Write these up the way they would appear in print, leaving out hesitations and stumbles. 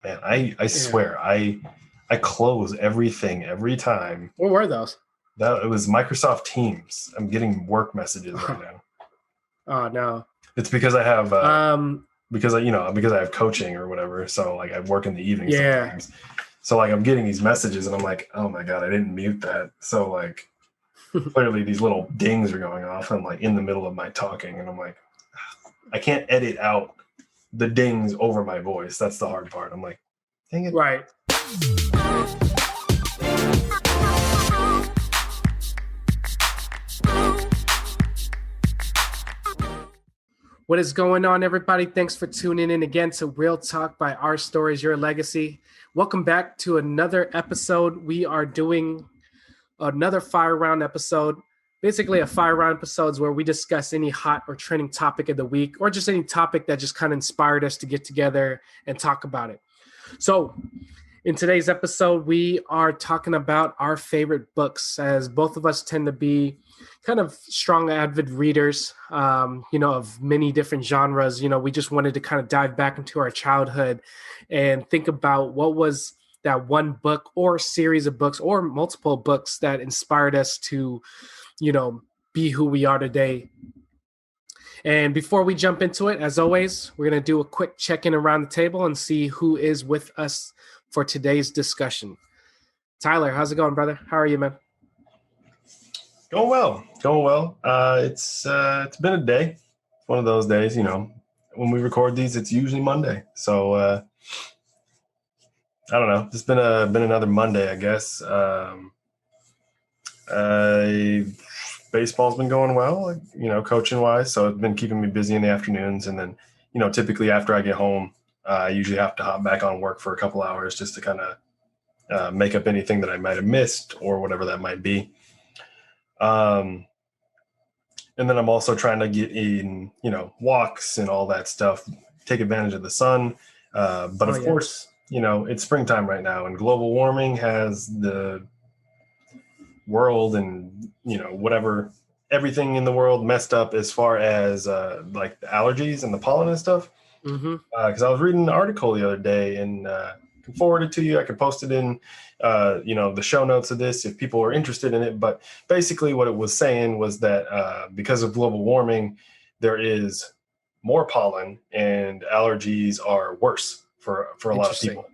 Man, I swear I close everything every time. What were those? That it was Microsoft Teams. I'm getting work messages right now. Oh no. It's because I have Um. because I have coaching or whatever. So like I work in the evening Yeah. sometimes. So like I'm getting these messages and I'm like, oh my God, I didn't mute that. So like clearly these little dings are going off. I'm like in the middle of my talking and I'm like, I can't edit out the dings over my voice. That's the hard part. I'm like, dang it. Right. What is going on, everybody? Thanks for tuning in again to Real Talk by Our Stories, Your Legacy. Welcome back to another episode. We are doing another fire round episode. Basically, a fire round episodes where we discuss any hot or trending topic of the week, or just any topic that just kind of inspired us to get together and talk about it. So, in today's episode, we are talking about our favorite books, as both of us tend to be kind of strong, avid readers, of many different genres. We just wanted to kind of dive back into our childhood and think about what was that one book or series of books or multiple books that inspired us to, be who we are today. And before we jump into it, as always, we're going to do a quick check-in around the table and see who is with us for today's discussion. Tyler, how's it going, brother? How are you, man? Going well. It's been a day. One of those days, when we record these, it's usually Monday. So I don't know. It's been another Monday, I guess. Baseball's been going well, coaching wise. So it's been keeping me busy in the afternoons. And then, typically after I get home, I usually have to hop back on work for a couple hours just to kind of make up anything that I might have missed or whatever that might be. And then I'm also trying to get in, walks and all that stuff, take advantage of the sun. But of course, it's springtime right now and global warming has the world and, everything in the world messed up as far as like the allergies and the pollen and stuff. Because I was reading an article the other day and can forward it to you. I can post it in, the show notes of this if people are interested in it. But basically what it was saying was that because of global warming, there is more pollen and allergies are worse for a lot of people.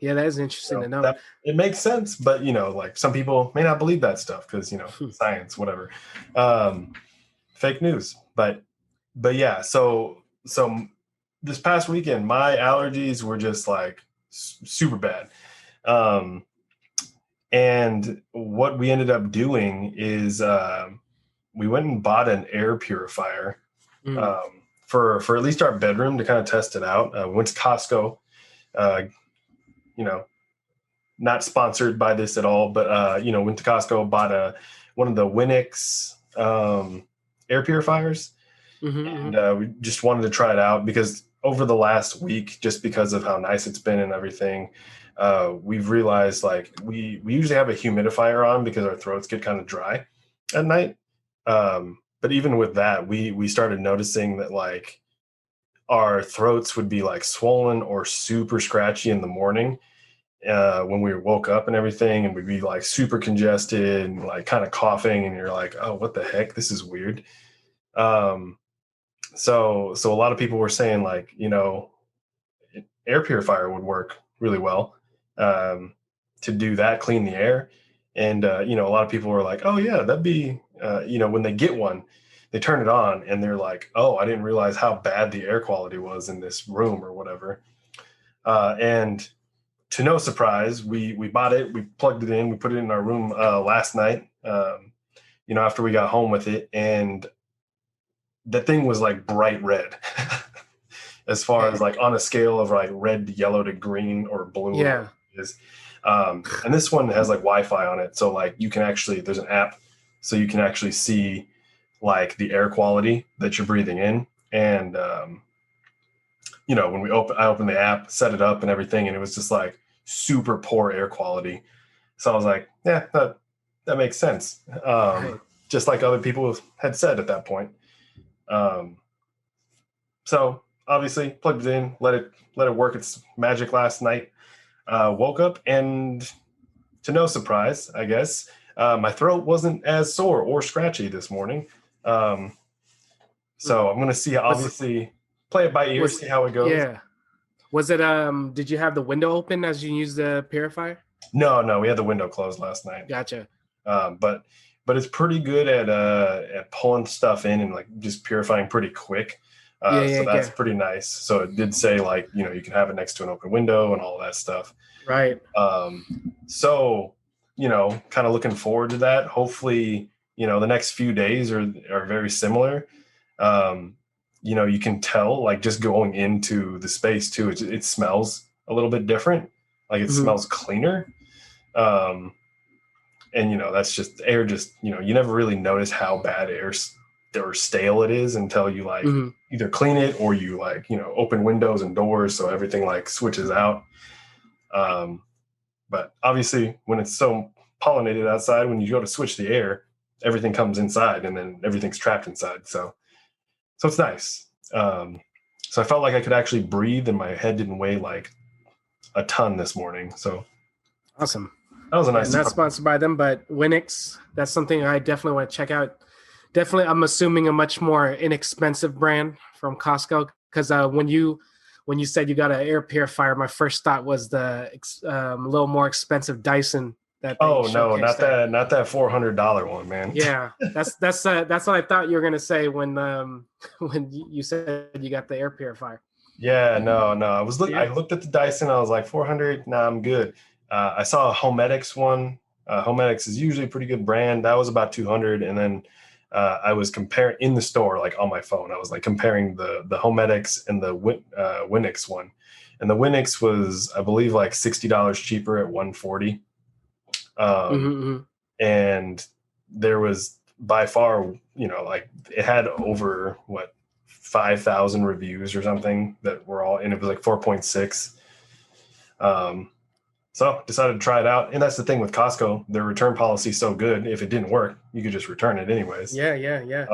Yeah, that is interesting to know. It makes sense, but like some people may not believe that stuff because science, whatever, fake news. But yeah, so this past weekend, my allergies were just like super bad. And what we ended up doing is we went and bought an air purifier for at least our bedroom to kind of test it out. We went to Costco. Not sponsored by this at all, but went to Costco, bought one of the Winix air purifiers, and we just wanted to try it out because over the last week, just because of how nice it's been and everything, we've realized like we usually have a humidifier on because our throats get kind of dry at night. But even with that, we started noticing that like our throats would be like swollen or super scratchy in the morning. When we woke up and everything, and we'd be like super congested and like kind of coughing, and you're like, oh, what the heck? This is weird. So a lot of people were saying like, air purifier would work really well to do that, clean the air. And, a lot of people were like, oh yeah, that'd be, when they get one, they turn it on and they're like, oh, I didn't realize how bad the air quality was in this room or whatever. And to no surprise, we bought it, we plugged it in, we put it in our room last night, after we got home with it. And that thing was like bright red as far as like on a scale of like red, yellow to green or blue. Yeah. Is. And this one has like Wi-Fi on it. So like you can actually, there's an app so you can actually see like the air quality that you're breathing in. And, when I opened the app, set it up and everything, and it was just like super poor air quality. So I was like, yeah, that makes sense. Right. Just like other people had said at that point. So obviously plugged it in, let it work its magic last night. Woke up and to no surprise, I guess, my throat wasn't as sore or scratchy this morning. Um, so I'm gonna see. Was Obviously, play it by ear, was see how it goes. yeah. Was it did you have the window open as you used the purifier? No, we had the window closed last night. Gotcha. But it's pretty good at pulling stuff in and like just purifying pretty quick. So that's Yeah. pretty nice. So it did say like, you can have it next to an open window and all that stuff. Right. So, kind of looking forward to that. Hopefully, the next few days are very similar. You can tell like just going into the space too, it smells a little bit different. Like it smells cleaner. And that's just air. Just you never really notice how bad air or stale it is until you like either clean it or you like open windows and doors so everything like switches out. But obviously, when it's so pollinated outside, when you go to switch the air, everything comes inside and then everything's trapped inside. So it's nice. So I felt like I could actually breathe and my head didn't weigh like a ton this morning. So awesome. That was a nice. Not sponsored by them, but Winix, that's something I definitely want to check out. Definitely, I'm assuming a much more inexpensive brand from Costco because when you said you got an air purifier, my first thought was the little more expensive Dyson. Oh no, not that $400 one, man. Yeah, that's what I thought you were gonna say when you said you got the air purifier. Yeah, no. I looked at the Dyson. I was like 400. Nah, I'm good. I saw a Homedics one. Homedics is usually a pretty good brand. That was about 200. And then I was comparing in the store, like on my phone. I was like comparing the Homedics and the Winix one. And the Winix was, I believe, like $60 cheaper at 140. And there was by far, like it had over 5,000 reviews or something that were all, and it was like 4.6. So decided to try it out. And that's the thing with Costco, their return policy is so good. If it didn't work, you could just return it anyways. Yeah.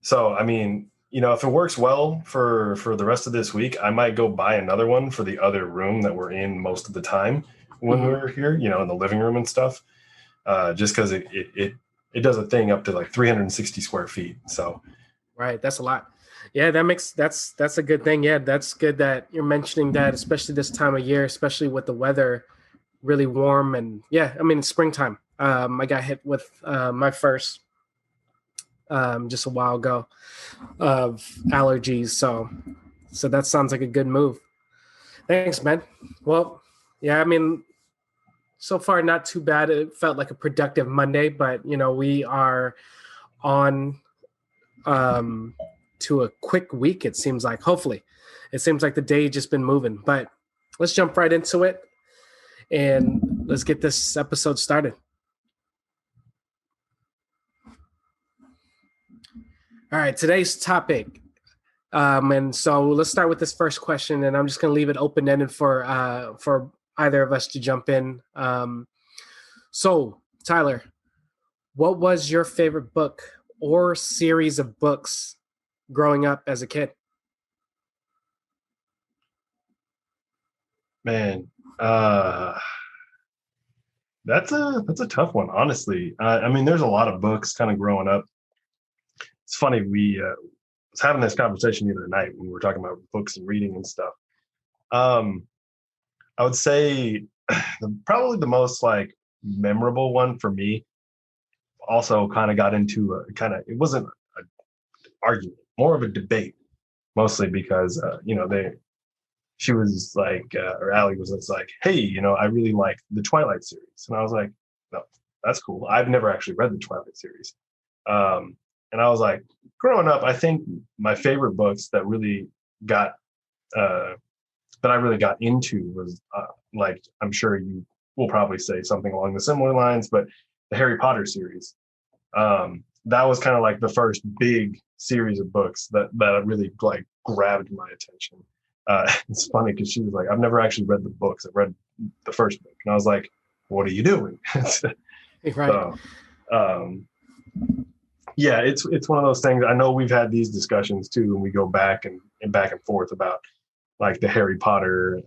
So, I mean, if it works well for the rest of this week, I might go buy another one for the other room that we're in most of the time when we're here, in the living room and stuff. Just because it does a thing up to like 360 square feet. So, right. That's a lot. Yeah, that's a good thing. Yeah, that's good that you're mentioning that, especially this time of year, especially with the weather really warm. And yeah, I mean, it's springtime. I got hit with my first just a while ago of allergies. So that sounds like a good move. Thanks, man. Well, yeah, I mean, so far not too bad. It felt like a productive Monday, but we are on to a quick week. It seems like, hopefully, it seems like the day just been moving, but let's jump right into it and let's get this episode started. All right, today's topic. And so let's start with this first question, and I'm just going to leave it open-ended for either of us to jump in. So, Tyler, what was your favorite book or series of books growing up as a kid? Man, that's a tough one, honestly. I mean, there's a lot of books kind of growing up. It's funny, we was having this conversation the other night when we were talking about books and reading and stuff. I would say probably the most like memorable one for me also kind of got into it wasn't an argument, more of a debate, mostly because she was like, or Allie was like, hey, I really like the Twilight series. And I was like, no, that's cool. I've never actually read the Twilight series. And I was like, growing up, I think my favorite books that really got, that I really got into was like, I'm sure you will probably say something along the similar lines, but the Harry Potter series. That was kind of like the first big series of books that really like grabbed my attention. It's funny because she was like, I've never actually read the books. I've read the first book. And I was like, what are you doing? Right. So, Yeah, it's one of those things. I know we've had these discussions too, and we go back and forth about like the Harry Potter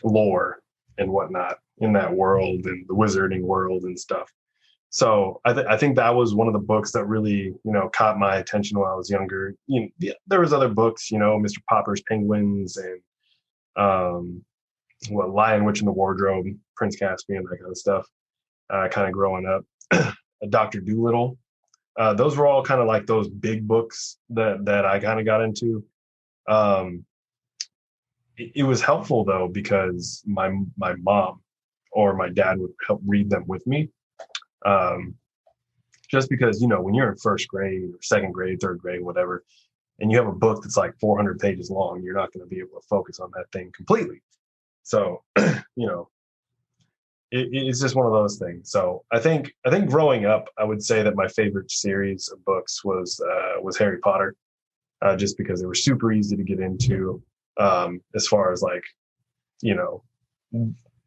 lore and whatnot in that world and the wizarding world and stuff. So I think that was one of the books that really, caught my attention when I was younger. There was other books, Mr. Popper's Penguins and Lion, Witch, and the Wardrobe, Prince Caspian, that kind of stuff. Kind of growing up, Dr. Dolittle. Those were all kind of like those big books that I kind of got into. Um, it was helpful though because my mom or my dad would help read them with me. Um, just because when you're in first grade or second grade, third grade, whatever, and you have a book that's like 400 pages long, you're not going to be able to focus on that thing completely. So, it's just one of those things. So I think growing up, I would say that my favorite series of books was Harry Potter, just because they were super easy to get into, as far as like you know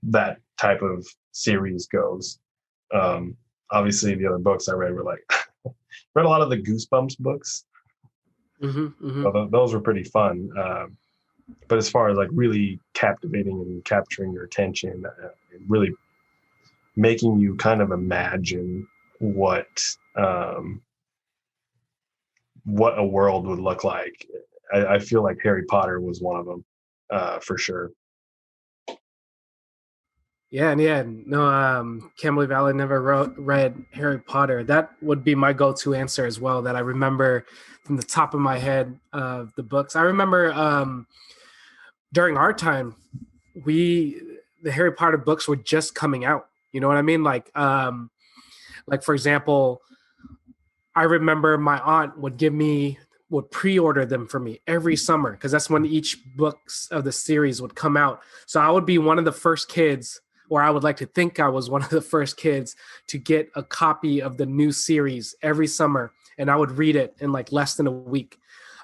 that type of series goes. Obviously, the other books I read were like read a lot of the Goosebumps books. So those were pretty fun. But as far as like really captivating and capturing your attention, really making you kind of imagine what a world would look like. I feel like Harry Potter was one of them, for sure. Yeah, and yeah, no, can't believe Alan never read Harry Potter. That would be my go-to answer as well. That I remember from the top of my head of the books. I remember during our time, the Harry Potter books were just coming out. You know what I mean? Like for example, I remember my aunt would pre-order them for me every summer because that's when each books of the series would come out. So I would be one of the first kids, or I would like to think I was one of the first kids to get a copy of the new series every summer, and I would read it in like less than a week.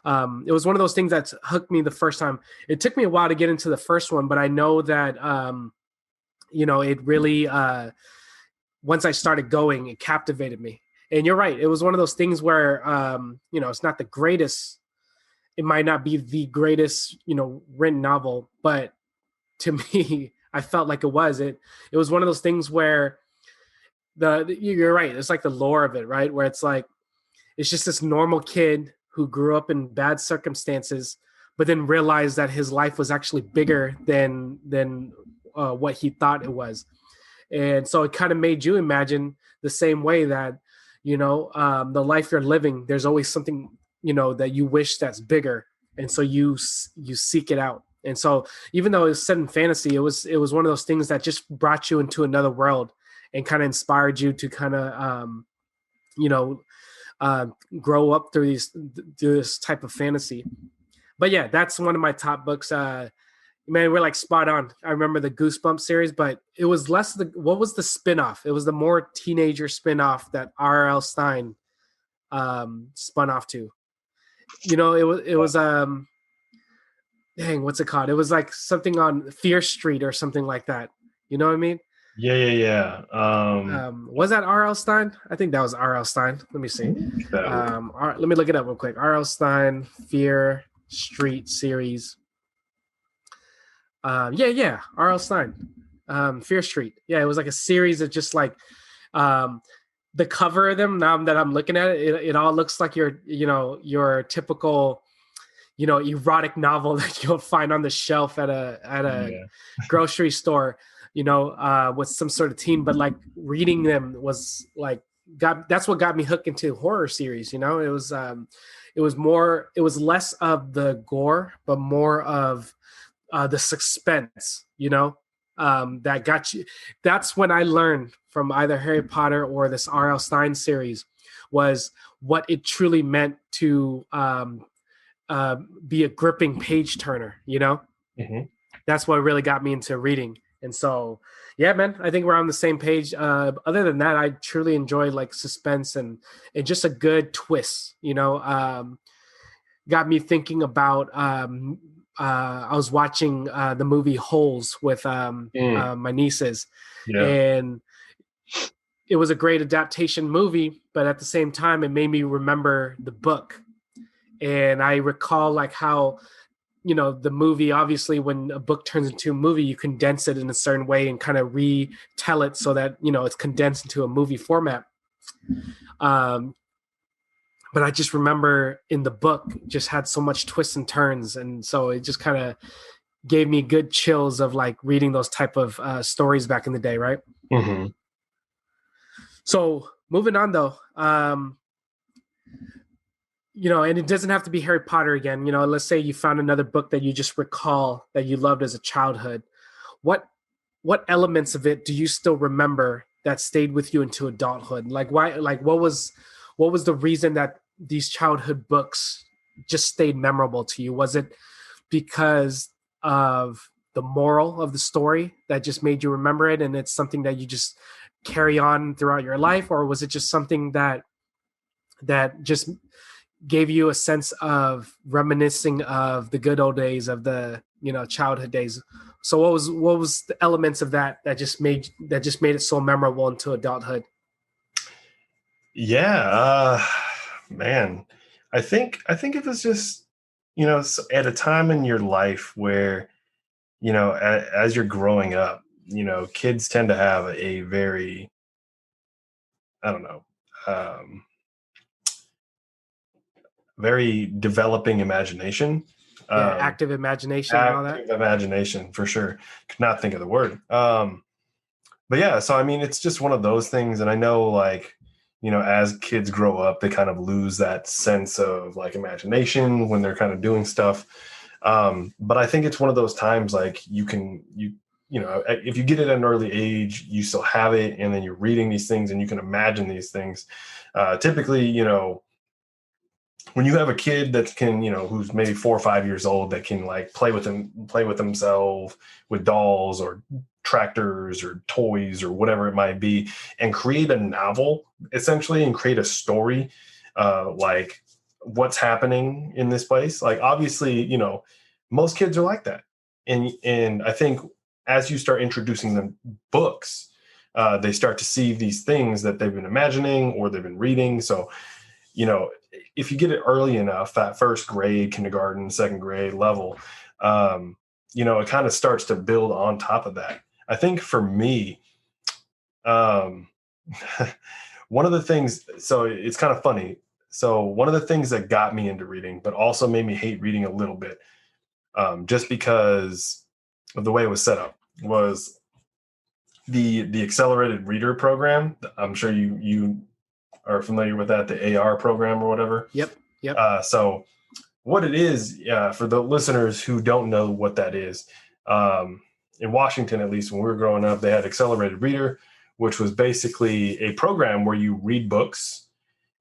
It was one of those things that hooked me the first time. It took me a while to get into the first one, but I know that it really once I started going, it captivated me. And you're right. It was one of those things where, it's not the greatest. It might not be the greatest, written novel, but to me, I felt like it was. It was one of those things where you're right. It's like the lore of it, right? Where it's like, it's just this normal kid who grew up in bad circumstances, but then realized that his life was actually bigger than what he thought it was. And so it kind of made you imagine the same way that, the life you're living, there's always something, that you wish that's bigger. And so you seek it out. And so even though it's set in fantasy, it was one of those things that just brought you into another world and kind of inspired you to kind of, grow up through this type of fantasy. But yeah, that's one of my top books. Man, we're like spot on. I remember the Goosebumps series, but it was less what was the spinoff? It was the more teenager spinoff that R.L. Stine spun off to. It was dang, what's it called? It was like something on Fear Street or something like that. You know what I mean? Yeah. Was that R.L. Stine? I think that was R.L. Stine. Let me see. Let me look it up real quick. R.L. Stine, Fear Street series. R.L. Stine, Fear Street. Yeah, it was like a series of just like the cover of them. Now that I'm looking at it all looks like your typical, erotic novel that you'll find on the shelf at a grocery store, with some sort of teen. But like reading them was like that's what got me hooked into horror series. It was less of the gore, but more of the suspense, that got you. That's when I learned from either Harry Potter or this R.L. Stine series was what it truly meant to be a gripping page turner. Mm-hmm. That's what really got me into reading. And so, yeah, man, I think we're on the same page. Other than that, I truly enjoy like suspense and just a good twist. Got me thinking about. I was watching the movie Holes with my nieces, Yeah. and it was a great adaptation movie, but at the same time, it made me remember the book. And I recall like how, the movie, obviously when a book turns into a movie, you condense it in a certain way and kind of retell it so that, it's condensed into a movie format. Um, but I just remember in the book just had so much twists and turns. And so it just kind of gave me good chills of like reading those type of stories back in the day. Right. Mm-hmm. So moving on though, and it doesn't have to be Harry Potter again. Let's say you found another book that you just recall that you loved as a childhood. What elements of it do you still remember that stayed with you into adulthood? Like why? Like what was the reason that these childhood books just stayed memorable to you? Was it because of the moral of the story that just made you remember it, and it's something that you just carry on throughout your life, or was it just something that just gave you a sense of reminiscing of the good old days of the childhood days? So what was the elements of that just made it so memorable into adulthood? Yeah, man, I think it was just at a time in your life where as you're growing up, kids tend to have a very, I don't know, um, very developing imagination. Yeah, Um, active imagination and all that. Active imagination for sure. Could not think of the word. But yeah, so I mean, it's just one of those things. And I know, like, as kids grow up, they kind of lose that sense of like imagination when they're kind of doing stuff. But I think it's one of those times like if you get it at an early age, you still have it, and then you're reading these things and you can imagine these things. Typically, when you have a kid that can, who's maybe 4 or 5 years old, that can like play with themselves with dolls or tractors or toys or whatever it might be, and create a novel essentially and create a story, like what's happening in this place. Like obviously, most kids are like that, and I think as you start introducing them books, they start to see these things that they've been imagining or they've been reading. So if you get it early enough, that first grade, kindergarten, second grade level, it kind of starts to build on top of that. I think for me, um, one of the things, so it's kind of funny. So one of the things that got me into reading, but also made me hate reading a little bit, just because of the way it was set up, was the accelerated reader program. I'm sure you are familiar with that, the AR program or whatever. Yep. So what it is, for the listeners who don't know what that is, in Washington, at least when we were growing up, they had accelerated reader, which was basically a program where you read books,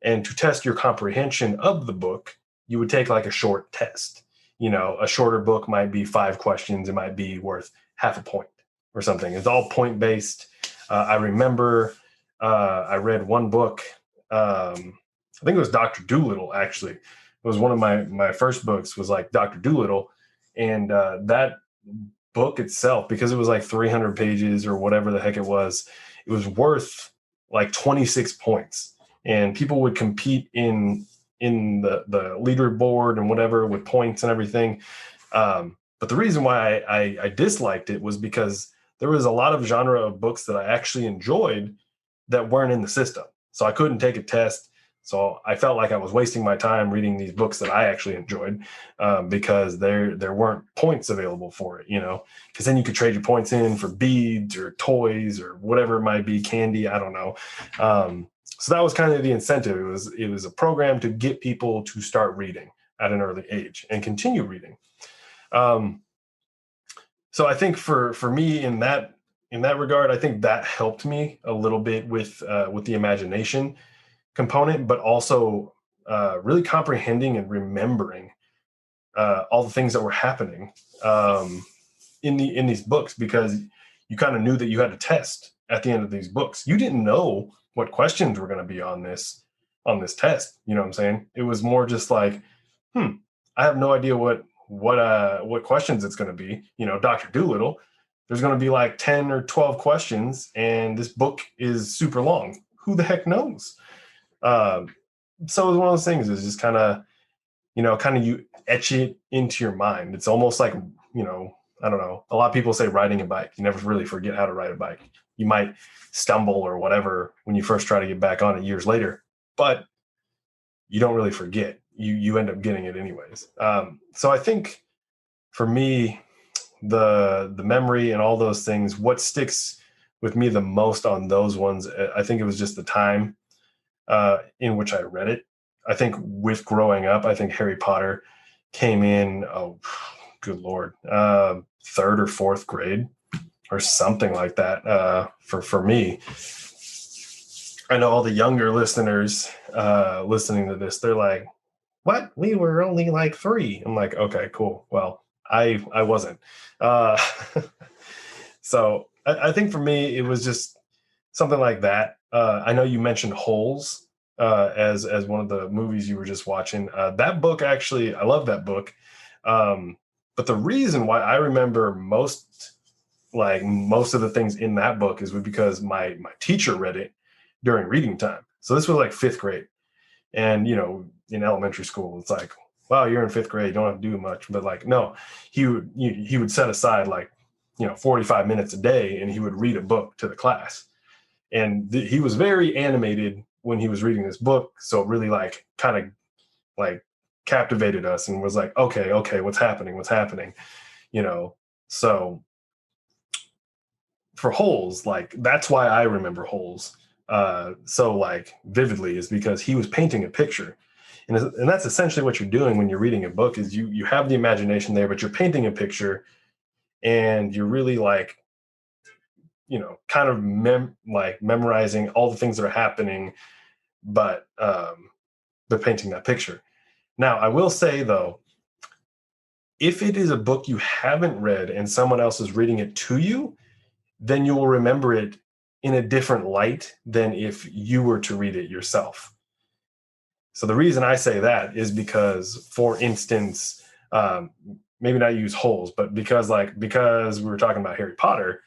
and to test your comprehension of the book, you would take like a short test. A shorter book might be 5 questions. It might be worth half a point or something. It's all point based. I remember I read one book. I think it was Dr. Doolittle, actually. It was one of my first books, was like Dr. Doolittle. And that book itself, because it was like 300 pages or whatever the heck it was worth like 26 points. And people would compete in the leaderboard and whatever with points and everything. But the reason why I disliked it was because there was a lot of genre of books that I actually enjoyed that weren't in the system. So I couldn't take a test. So I felt like I was wasting my time reading these books that I actually enjoyed, because there weren't points available for it, because then you could trade your points in for beads or toys or whatever it might be, candy, I don't know. So that was kind of the incentive. It was a program to get people to start reading at an early age and continue reading. So I think for me in that regard, I think that helped me a little bit with the imagination component, but also really comprehending and remembering all the things that were happening in these books, because you kind of knew that you had a test at the end of these books. You didn't know what questions were going to be on this test. You know what I'm saying? It was more just like, I have no idea what questions it's going to be. Dr. Doolittle, there's going to be like 10 or 12 questions, and this book is super long. Who the heck knows? So it's one of those things is just kind of, you etch it into your mind. It's almost like, I don't know. A lot of people say riding a bike. You never really forget how to ride a bike. You might stumble or whatever when you first try to get back on it years later, but you don't really forget. You end up getting it anyways. So I think for me, the memory and all those things, what sticks with me the most on those ones, I think it was just the time in which I read it. I think with growing up, I think Harry Potter came in, oh, good Lord, third or fourth grade or something like that for me. I know all the younger listeners listening to this, they're like, what? We were only like 3. I'm like, okay, cool. Well, I wasn't. So I think for me, it was just something like that. I know you mentioned Holes as one of the movies you were just watching. That book, actually, I love that book. But the reason why I remember most of the things in that book is because my teacher read it during reading time. So this was like 5th grade. And, in elementary school, it's like, wow, you're in 5th grade, you don't have to do much. But like, no, he would set aside 45 minutes a day, and he would read a book to the class. And he was very animated when he was reading this book. So it really kind of captivated us and was like, okay, what's happening? So for Holes, that's why I remember Holes so vividly, is because he was painting a picture. And that's essentially what you're doing when you're reading a book, is you have the imagination there, but you're painting a picture, and you're really kind of memorizing all the things that are happening, but painting that picture. Now, I will say though, if it is a book you haven't read and someone else is reading it to you, then you will remember it in a different light than if you were to read it yourself. So the reason I say that is because, for instance, maybe not use Holes, but because we were talking about Harry Potter,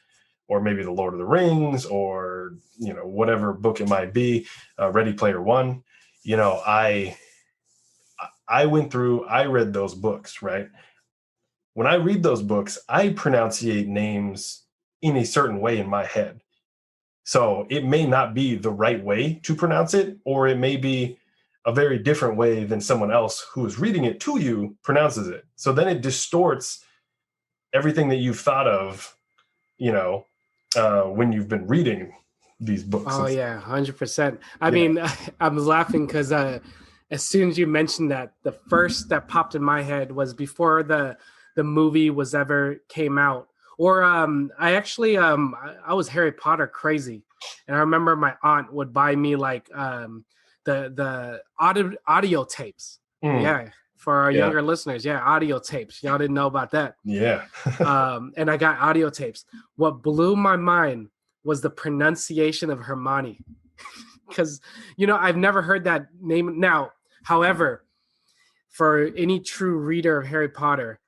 or maybe The Lord of the Rings, or whatever book it might be, Ready Player One. I read those books, right? When I read those books, I pronunciate names in a certain way in my head. So it may not be the right way to pronounce it, or it may be a very different way than someone else who is reading it to you pronounces it. So then it distorts everything that you've thought of, when you've been reading these books. Oh yeah, 100%. I mean, I'm laughing because as soon as you mentioned that, the first that popped in my head was before the movie was ever came out. Or I actually I was Harry Potter crazy, and I remember my aunt would buy me the audio tapes. Yeah, for our younger listeners, audio tapes. Y'all didn't know about that. Yeah. And I got audio tapes. What blew my mind was the pronunciation of Hermione, because I've never heard that name. Now, however, for any true reader of Harry Potter,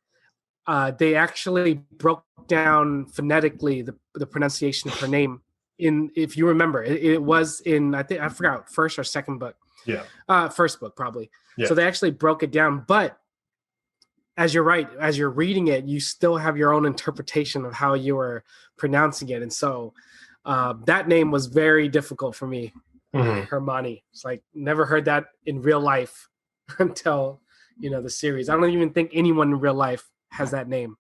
they actually broke down phonetically the pronunciation of her name. If you remember, it was in, I forgot, first or second book. Yeah. First book probably. Yeah. So they actually broke it down. But as you're right, as you're reading it, you still have your own interpretation of how you were pronouncing it. And so that name was very difficult for me. Mm-hmm. Hermione. It's like, never heard that in real life until the series. I don't even think anyone in real life has that name.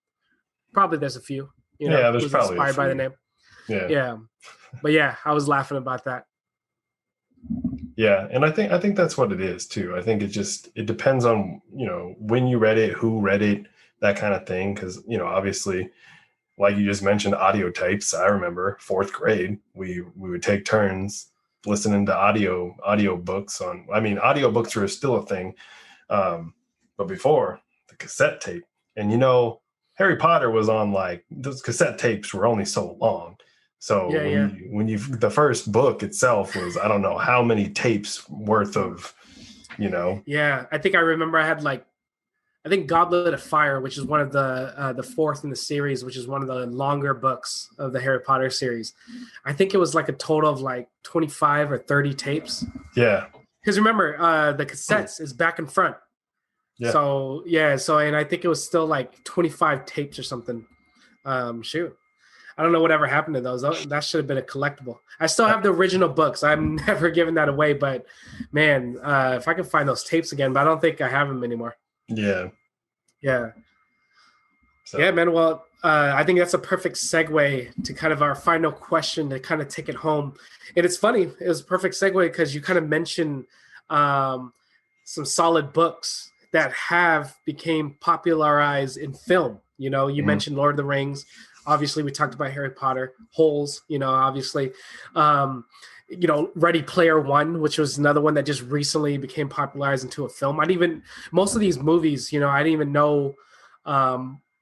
Probably there's a few. There's who's probably inspired by the name. Yeah. But yeah, I was laughing about that. Yeah, and I think that's what it is too. I think it depends on when you read it, who read it, that kind of thing. Because obviously, like you just mentioned, audio tapes. I remember 4th grade, we would take turns listening to audio books on. I mean, audio books are still a thing, but before, the cassette tape. And Harry Potter was on those cassette tapes were only so long. So when the first book itself was, I don't know how many tapes worth of, Yeah, I think I remember I I think Goblet of Fire, which is one of the fourth in the series, which is one of the longer books of the Harry Potter series. I think it was like a total of like 25 or 30 tapes. Yeah. Because remember, the cassettes is back and front. Yeah. So yeah, and I think it was still like 25 tapes or something. Shoot. I don't know whatever happened to those. That should have been a collectible. I still have the original books. I'm never giving that away, but man, if I can find those tapes again, but I don't think I have them anymore. Yeah. Yeah. So. Yeah, man. Well, I think that's a perfect segue to kind of our final question to kind of take it home. And it's funny. It was a perfect segue because you kind of mentioned some solid books that have became popularized in film. You know, you mentioned Lord of the Rings. Obviously, we talked about Harry Potter, Holes, you know, obviously. You know, Ready Player One, which was another one that just recently became popularized into a film. Most of these movies, you know, I didn't even know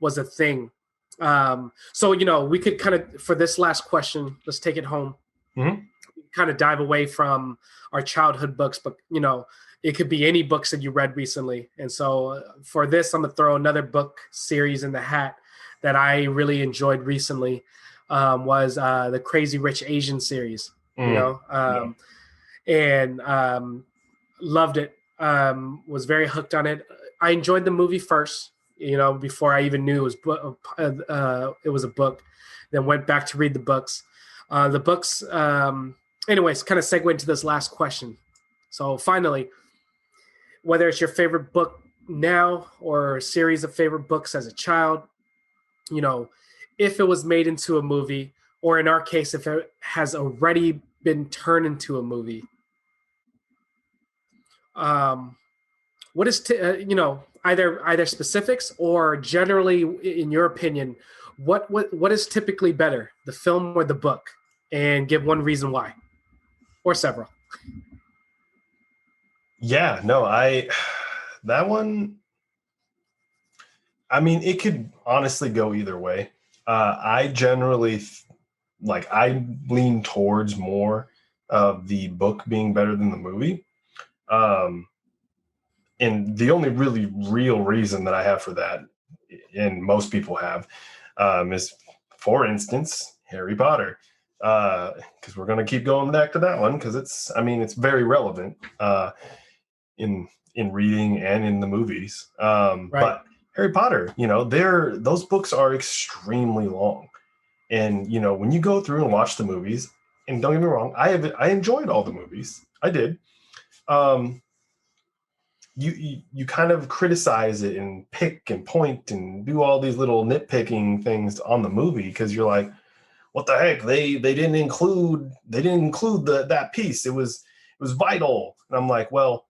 was a thing. So, you know, we could kind of, for this last question, let's take it home. Kind of dive away from our childhood books, but, you know, it could be any books that you read recently. And so for this, I'm going to throw another book series in the hat that I really enjoyed recently, was the Crazy Rich Asian series, you know, and loved it, was very hooked on it. I enjoyed the movie first, you know, before I even knew it was a book, then went back to read the books. Anyways, kind of segue into this last question. So finally, whether it's your favorite book now or a series of favorite books as a child, you know, if it was made into a movie, or in our case, if it has already been turned into a movie, what is, you know, either specifics or generally, in your opinion, what is typically better, the film or the book? And give one reason why, or several. Yeah, no, that one, I mean, it could honestly go either way. I generally I lean towards more of the book being better than the movie. And the only really real reason that I have for that, and most people have, is, for instance, Harry Potter. Because we're going to keep going back to that one because it's very relevant in reading and in the movies. Right. But Harry Potter, you know, those books are extremely long. And, you know, when you go through and watch the movies, and don't get me wrong, I enjoyed all the movies. I did. You kind of criticize it and pick and point and do all these little nitpicking things on the movie because you're like, what the heck? They didn't include that piece. It was vital. And I'm like, well,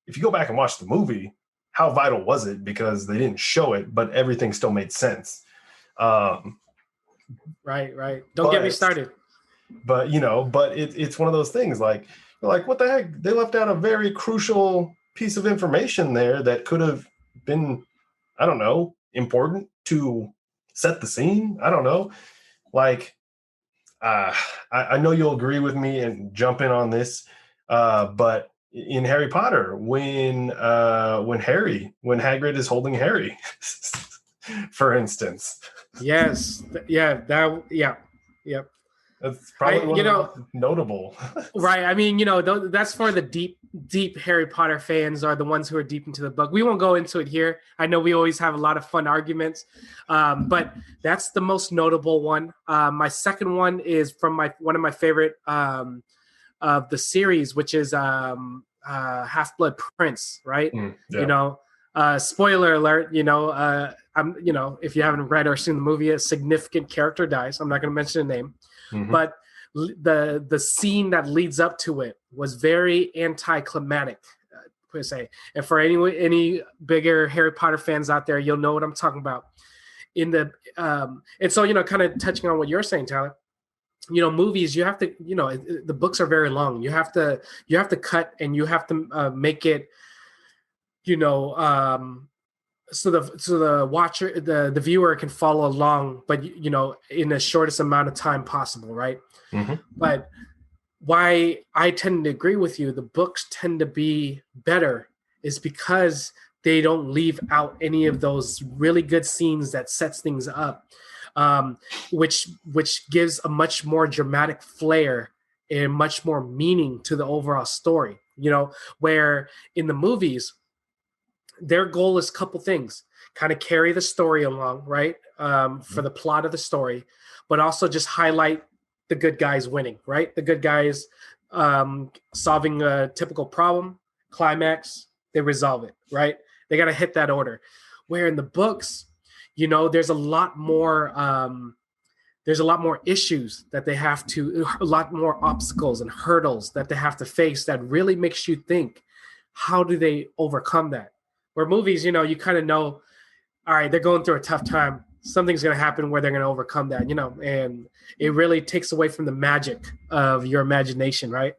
if you go back and watch the movie, how vital was it? Because they didn't show it, but everything still made sense. Right. Don't get me started. But you know, it's one of those things like what the heck? They left out a very crucial piece of information there that could have been, I don't know, important to set the scene. I don't know. Like, I know you'll agree with me and jump in on this, but in Harry Potter, when Hagrid is holding Harry, for instance. Yes. Yep. That's probably one of the most notable. Right. I mean, you know, that's for the deep Harry Potter fans, are the ones who are deep into the book. We won't go into it here. I know we always have a lot of fun arguments, but that's the most notable one. My second one is from one of my favorite of the series, which is Half-Blood Prince, right? Yeah. You know, spoiler alert, you know, you know, if you haven't read or seen the movie, a significant character dies. I'm not going to mention the name. But the scene that leads up to it was very anticlimactic, per se. And for any bigger Harry Potter fans out there, you'll know what I'm talking about. And so, you know, kind of touching on what you're saying, Tyler, you know, movies, you have to, you know, the books are very long. You have to cut, and you have to make it, you know, so the watcher, the viewer can follow along, but you know, in the shortest amount of time possible, right? But why I tend to agree with you, the books tend to be better, is because they don't leave out any of those really good scenes that sets things up, which gives a much more dramatic flair and much more meaning to the overall story. Where in the movies, their goal is a couple things: kind of carry the story along, right? For the plot of the story, but also just highlight the good guys winning, right? The good guys solving a typical problem, climax, they resolve it, right? They got to hit that order. Where in the books, there's a lot more issues that they have to, a lot more obstacles and hurdles that they have to face that really makes you think, how do they overcome that? Where movies, you kind of know, all right, they're going through a tough time. Something's going to happen where they're going to overcome that, and it really takes away from the magic of your imagination, right?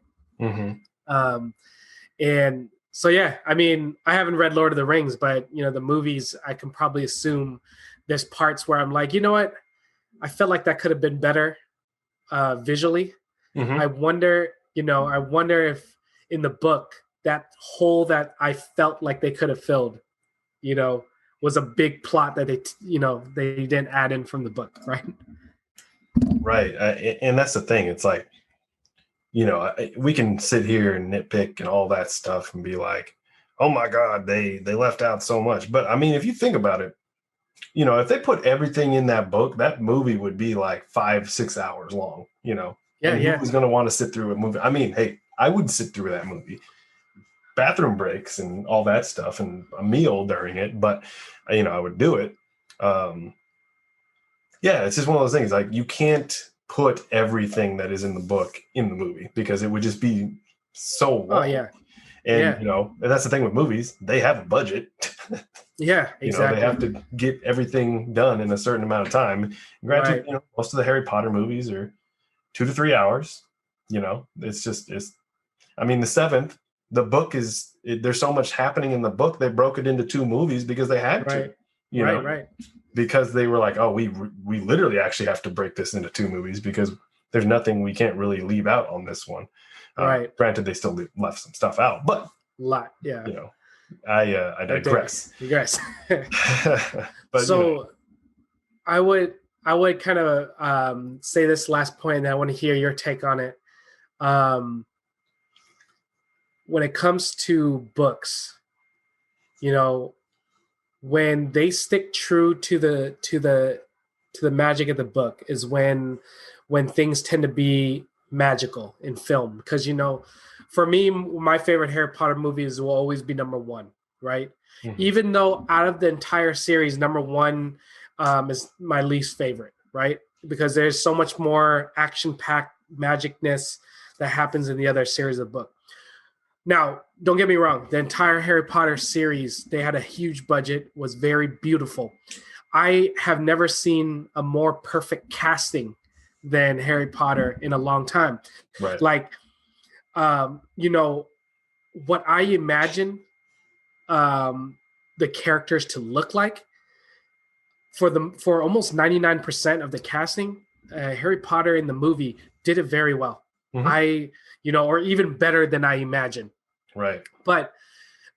And so, yeah, I mean, I haven't read Lord of the Rings, but, the movies, I can probably assume there's parts where I'm like, you know what? I felt like that could have been better visually. I wonder if in the book, that hole that I felt like they could have filled, was a big plot that they didn't add in from the book, right? Right. And that's the thing. It's like, we can sit here and nitpick and all that stuff and be like, oh my God, they left out so much. But I mean, if you think about it, if they put everything in that book, that movie would be like 5-6 hours long, Yeah, and who's going to want to sit through a movie? I mean, hey, I would sit through that movie. Bathroom breaks and all that stuff and a meal during it, but I would do it. Yeah, it's just one of those things. Like, you can't put everything that is in the book in the movie because it would just be so long. Oh yeah. And and that's the thing with movies, they have a budget. Yeah, exactly. They have to get everything done in a certain amount of time. Granted, most of the Harry Potter movies are 2 to 3 hours. I mean, the seventh, the book there's so much happening in the book, they broke it into 2 movies because they had to. Right. Because they were like, oh, we literally actually have to break this into 2 movies because there's nothing we can't really leave out on this one. Right. Granted, they still left some stuff out, but yeah. I digress. But so I would kind of say this last point, and I want to hear your take on it. When it comes to books, when they stick true to the magic of the book is when things tend to be magical in film. Because for me, my favorite Harry Potter movies will always be number 1, right? Even though out of the entire series, number 1 is my least favorite, right? Because there's so much more action-packed magicness that happens in the other series of the book. Now, don't get me wrong. The entire Harry Potter series, they had a huge budget, was very beautiful. I have never seen a more perfect casting than Harry Potter in a long time. Right. Like, what I imagine the characters to look like for almost 99% of the casting, Harry Potter in the movie did it very well. Or even better than I imagined. Right. But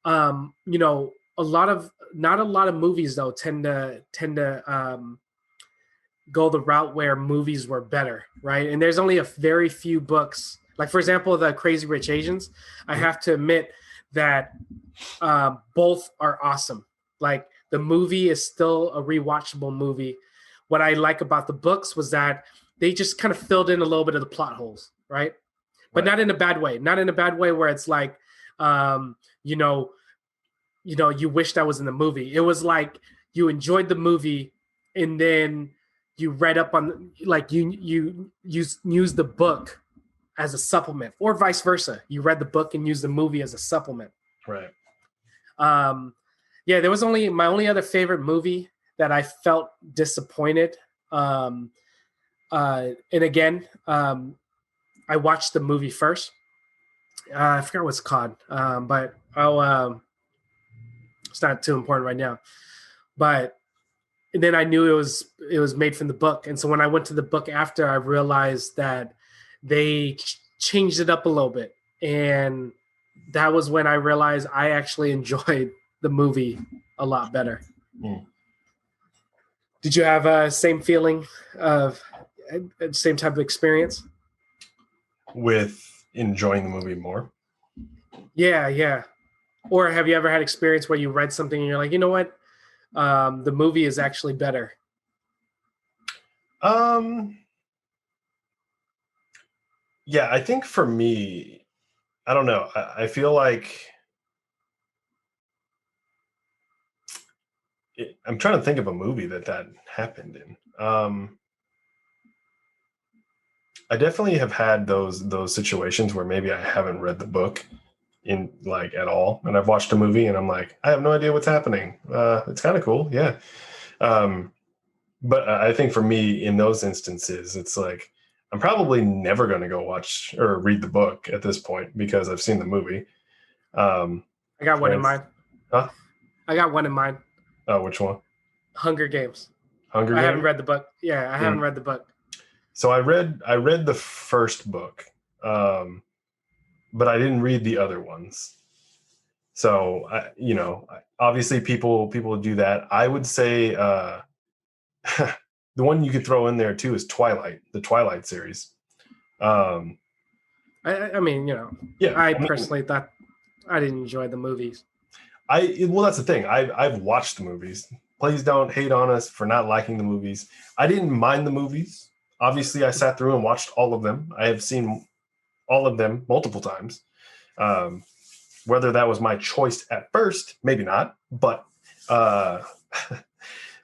not a lot of movies though tend to go the route where movies were better, right? And there's only a very few books, like for example, the Crazy Rich Asians. I have to admit that both are awesome. Like, the movie is still a rewatchable movie. What I like about the books was that they just kind of filled in a little bit of the plot holes, right? But not in a bad way. Not in a bad way where it's like, you wish that was in the movie. It was like you enjoyed the movie and then you read up on, like, you use the book as a supplement, or vice versa. You read the book and used the movie as a supplement. Right. There was my only other favorite movie that I felt disappointed. And again, I watched the movie first. I forgot what it's called, but it's not too important right now. But then I knew it was made from the book, and so when I went to the book after, I realized that they changed it up a little bit, and that was when I realized I actually enjoyed the movie a lot better. Mm. Did you have a same feeling of same type of experience? With enjoying the movie more. Yeah, yeah. Or have you ever had experience where you read something and you're like, you know what, the movie is actually better? Um, yeah, I think for me, I don't know. I feel like I'm trying to think of a movie that happened in. I definitely have had those situations where maybe I haven't read the book in like at all, and I've watched a movie and I'm like, I have no idea what's happening. It's kind of cool, yeah. Um, but I think for me in those instances, it's like I'm probably never going to go watch or read the book at this point because I've seen the movie. Um, I got one in and mind. huh? I got one in mind. Oh, which one? Hunger Games. Hunger I haven't Games. read the book. Yeah, I haven't read the book. So I read the first book, but I didn't read the other ones. So obviously people do that. I would say the one you could throw in there too is Twilight, the Twilight series. Um, I mean, yeah, I I mean, personally thought I didn't enjoy the movies. well, that's the thing. I've watched the movies. Please don't hate on us for not liking the movies. I didn't mind the movies. Obviously, I sat through and watched all of them. I have seen all of them multiple times. Um, whether that was my choice at first, maybe not, but uh,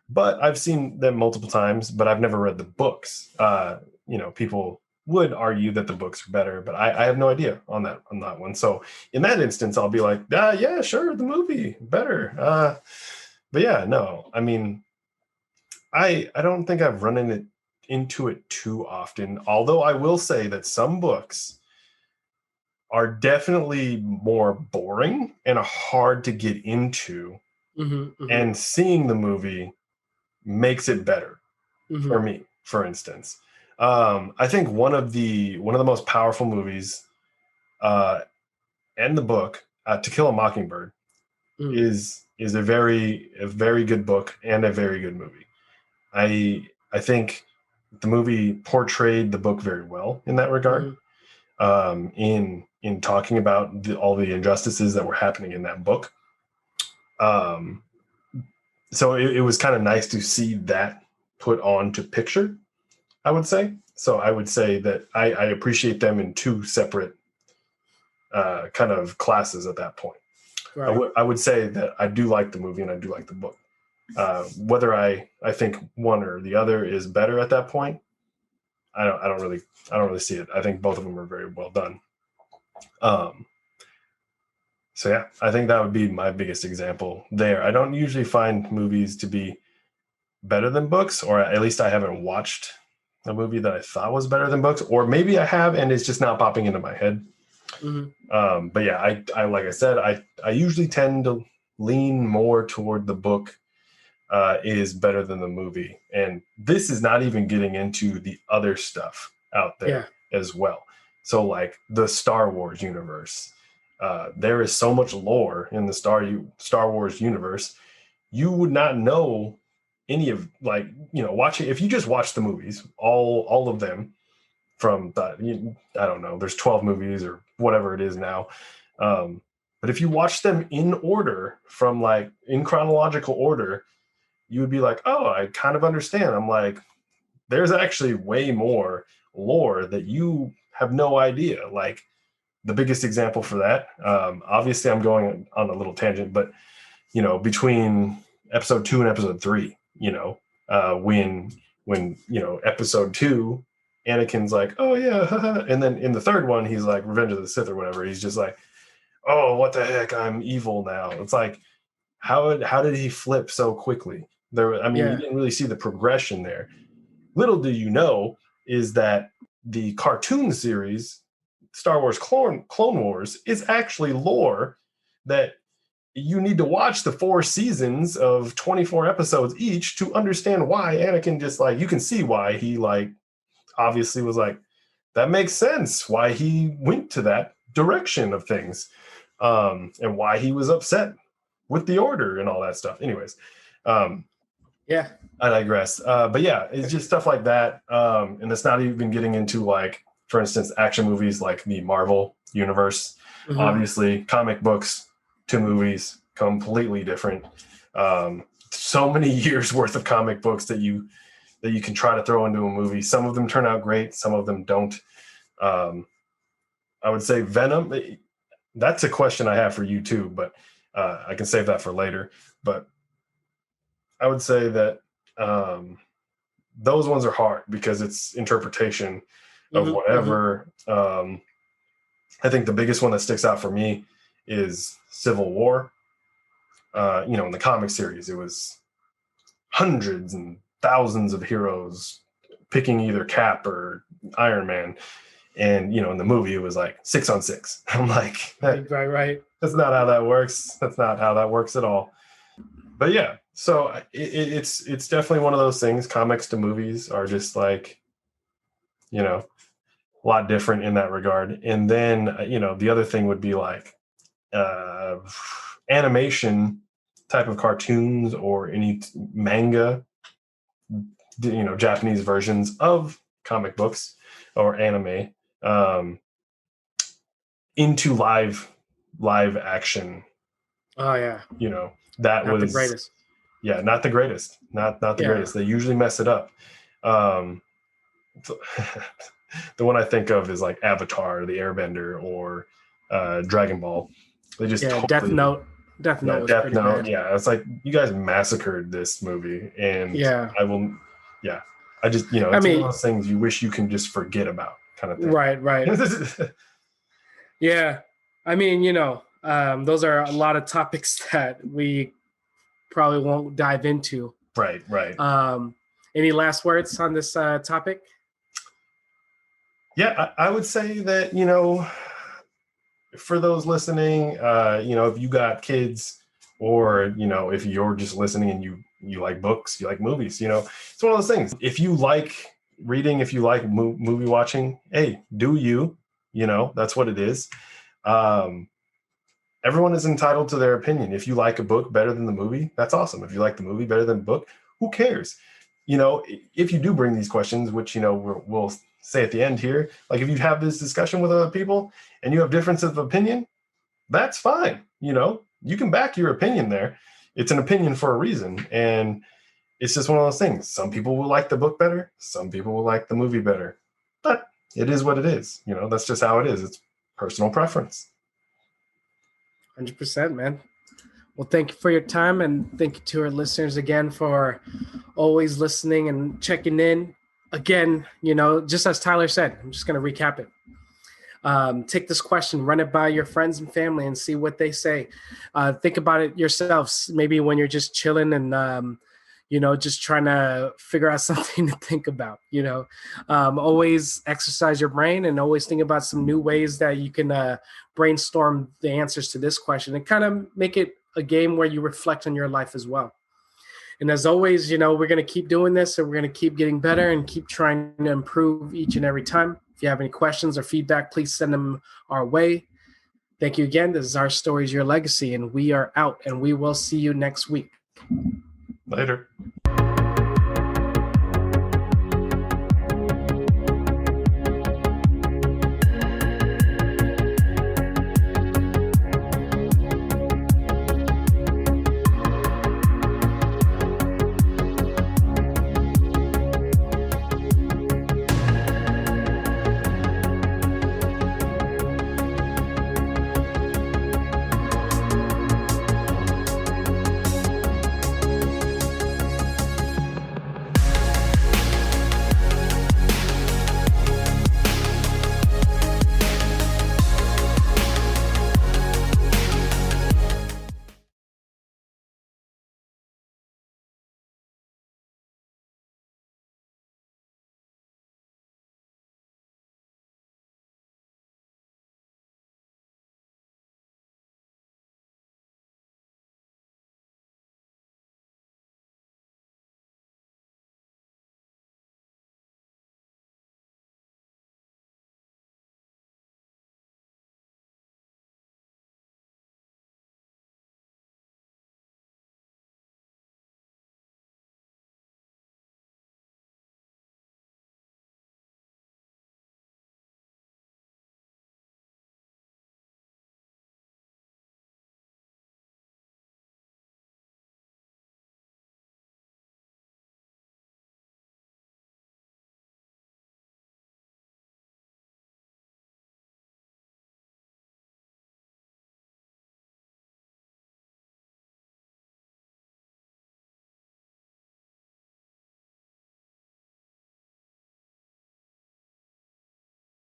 but I've seen them multiple times. But I've never read the books. People would argue that the books are better, but I have no idea on that one. So in that instance, I'll be like, yeah, sure, the movie better. But yeah, no, I mean, I don't think I've into it too often. Although I will say that some books are definitely more boring and hard to get into, Mm-hmm, mm-hmm, and seeing the movie makes it better mm-hmm. for me. For instance, I think one of the most powerful movies uh, and the book, To Kill a Mockingbird, Mm. is a very good book and a very good movie. I think the movie portrayed the book very well in that regard. Mm-hmm. In talking about all the injustices that were happening in that book. Um, so it was kind of nice to see that put on to picture, I would say. So I would say that I appreciate them in two separate kind of classes at that point. Right. I would say that I do like the movie and I do like the book. Whether I think one or the other is better at that point, I don't really see it. I think both of them are very well done. Um, so yeah, I think that would be my biggest example there. I don't usually find movies to be better than books, or at least I haven't watched a movie that I thought was better than books, or maybe I have and it's just not popping into my head. Mm-hmm. But yeah, I like I said, I usually tend to lean more toward the book is better than the movie, and this is not even getting into the other stuff out Yeah. there as well. So like the Star Wars universe, there is so much lore in the Star Wars universe. You would not know any of like watching if you just watch the movies, all of them from I don't know, there's 12 movies or whatever it is now. But if you watch them in order, from like in chronological order, you would be like, oh, I kind of understand. I'm like, there's actually way more lore that you have no idea. Like the biggest example for that, obviously I'm going on a little tangent, but between episode 2 and episode 3, when episode 2, Anakin's like, oh yeah, and then in the third one he's like Revenge of the Sith or whatever, he's just like, oh, what the heck, I'm evil now. It's like, how did he flip so quickly? I mean, you Yeah. didn't really see the progression there. Little do you know is that the cartoon series Star Wars Clone Wars is actually lore that you need to watch the 4 seasons of 24 episodes each to understand why Anakin just like, you can see why he like obviously was like, that makes sense why he went to that direction of things, and why he was upset with the order and all that stuff. Anyways, I digress. But yeah, it's just stuff like that. And it's not even getting into like, for instance, action movies like the Marvel universe. Mm-hmm. Obviously, comic books to movies, completely different. So many years worth of comic books that you can try to throw into a movie. Some of them turn out great, some of them don't. I would say Venom. That's a question I have for you too, but I can save that for later. But I would say that those ones are hard because it's interpretation of whatever. I think the biggest one that sticks out for me is Civil War. In the comic series, it was hundreds and thousands of heroes picking either Cap or Iron Man. And, in the movie, it was like 6 on 6. I'm like, right. That's not how that works. That's not how that works at all. But yeah, so it's definitely one of those things. Comics to movies are just like, a lot different in that regard. And then, the other thing would be like animation type of cartoons or any manga, Japanese versions of comic books or anime into live action. Oh yeah. That not was the greatest. Yeah, not the greatest. Not the greatest. They usually mess it up. The one I think of is like Avatar, the Airbender, or Dragon Ball. They just Death Note. Death Note was pretty bad. Yeah, it's like you guys massacred this movie, and I will. Yeah, I just it's one of those things you wish you can just forget about, kind of thing. Right. Yeah, those are a lot of topics that we probably won't dive into. Right. Any last words on this topic? Yeah, I would say that, for those listening, if you got kids or, if you're just listening and you like books, you like movies, it's one of those things. If you like reading, if you like movie watching, hey, do you, that's what it is. Everyone is entitled to their opinion. If you like a book better than the movie, that's awesome. If you like the movie better than the book, who cares? If you do bring these questions, which, we'll say at the end here, like if you have this discussion with other people and you have differences of opinion, that's fine. You can back your opinion there. It's an opinion for a reason. And it's just one of those things. Some people will like the book better. Some people will like the movie better. But it is what it is. That's just how it is. It's personal preference. 100%, man. Well, thank you for your time, and thank you to our listeners again for always listening and checking in. Again, just as Tyler said, I'm just going to recap it. Take this question, run it by your friends and family and see what they say. Think about it yourselves, maybe when you're just chilling and, just trying to figure out something to think about, always exercise your brain and always think about some new ways that you can brainstorm the answers to this question and kind of make it a game where you reflect on your life as well. And as always, we're going to keep doing this and we're going to keep getting better and keep trying to improve each and every time. If you have any questions or feedback, please send them our way. Thank you again. This is Our Stories, Your Legacy, and we are out, and we will see you next week. Later.